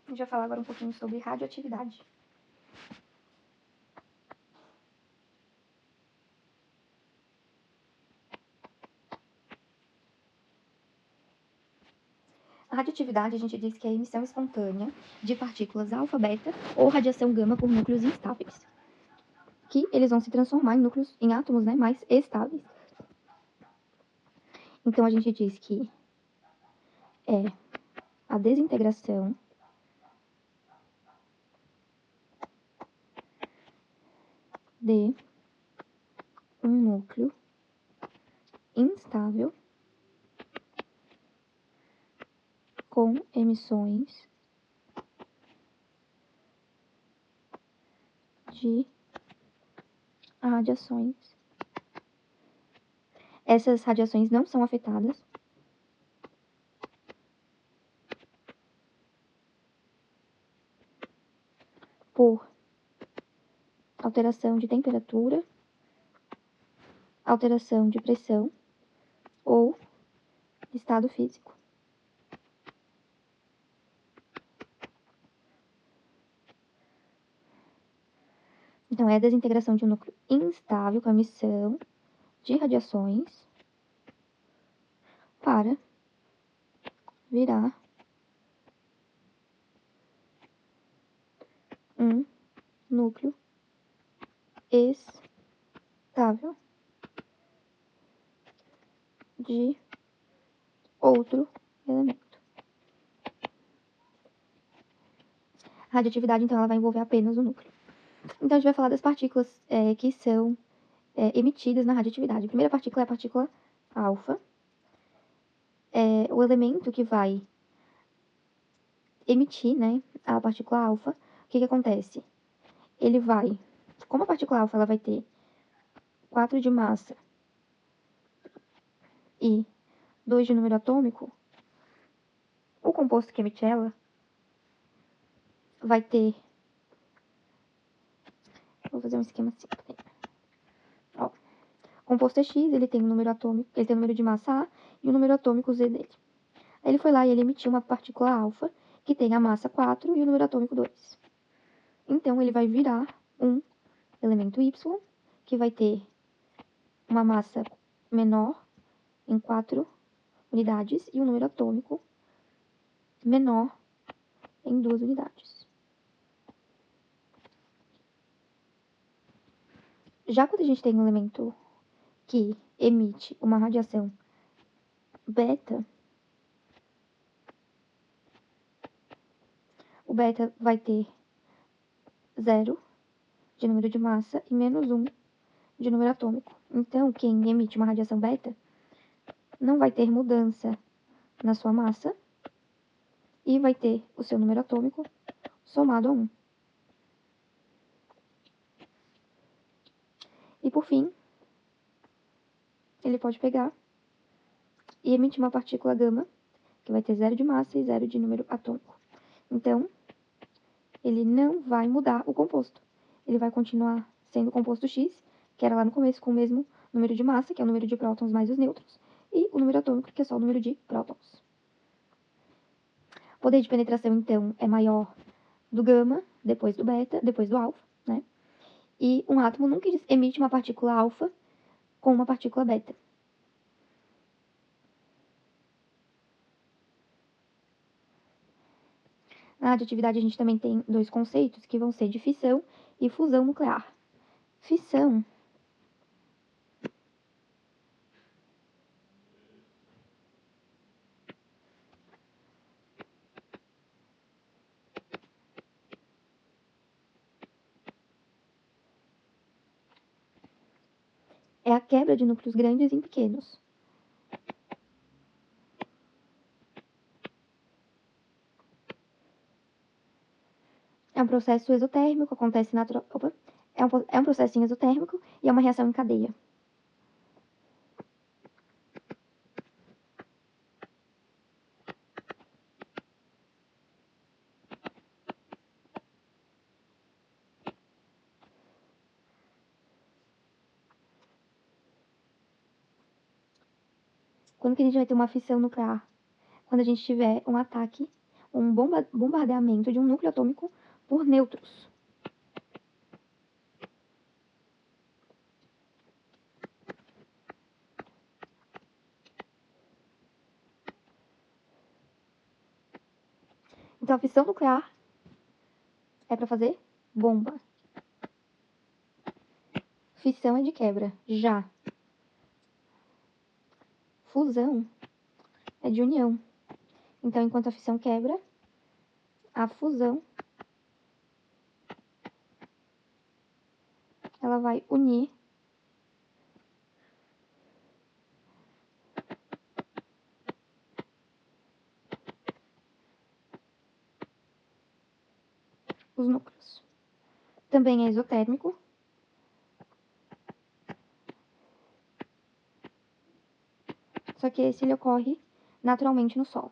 A gente vai falar agora um pouquinho sobre radioatividade. A radioatividade, a gente diz que é a emissão espontânea de partículas alfa, beta ou radiação gama por núcleos instáveis, que eles vão se transformar em núcleos, em átomos, né, mais estáveis. Então, a gente diz que é a desintegração de um núcleo instável com emissões de radiações. Essas radiações não são afetadas por alteração de temperatura, alteração de pressão ou estado físico. Então, é a desintegração de um núcleo instável com emissão de radiações para virar um núcleo estável de outro elemento. A radioatividade, então, ela vai envolver apenas o núcleo. Então, a gente vai falar das partículas que são emitidas na radioatividade. A primeira partícula é a partícula alfa. O elemento que vai emitir, né, a partícula alfa, o que acontece? Ele vai, como a partícula alfa ela vai ter 4 de massa e 2 de número atômico, o composto que emite ela vai ter... Vou fazer um esquema assim. Ó, o composto é X, ele tem um número atômico, ele tem um número de massa A e o número atômico Z dele. Aí ele foi lá e ele emitiu uma partícula alfa que tem a massa 4 e o número atômico 2. Então, ele vai virar um elemento Y, que vai ter uma massa menor em 4 unidades e um número atômico menor em 2 unidades. Já quando a gente tem um elemento que emite uma radiação beta, o beta vai ter 0 de número de massa e menos 1 de número atômico. Então, quem emite uma radiação beta não vai ter mudança na sua massa e vai ter o seu número atômico somado a 1. E por fim, ele pode pegar e emitir uma partícula gama, que vai ter 0 de massa e 0 de número atômico. Então, ele não vai mudar o composto. Ele vai continuar sendo o composto X, que era lá no começo, com o mesmo número de massa, que é o número de prótons mais os nêutrons, e o número atômico, que é só o número de prótons. O poder de penetração, então, é maior do gama, depois do beta, depois do alfa, né? E um átomo nunca emite uma partícula alfa com uma partícula beta. Na radioatividade, a gente também tem 2 conceitos que vão ser de fissão e fusão nuclear. Fissão é a quebra de núcleos grandes em pequenos. É um processo exotérmico, acontece é um processo exotérmico e é uma reação em cadeia. Quando que a gente vai ter uma fissão nuclear? Quando a gente tiver um ataque, um bombardeamento de um núcleo atômico por nêutrons. Então, a fissão nuclear é para fazer bomba. Fissão é de quebra. Já fusão é de união. Então, enquanto a fissão quebra, a fusão ela vai unir os núcleos. Também é isotérmico. Só que esse ele ocorre naturalmente no Sol.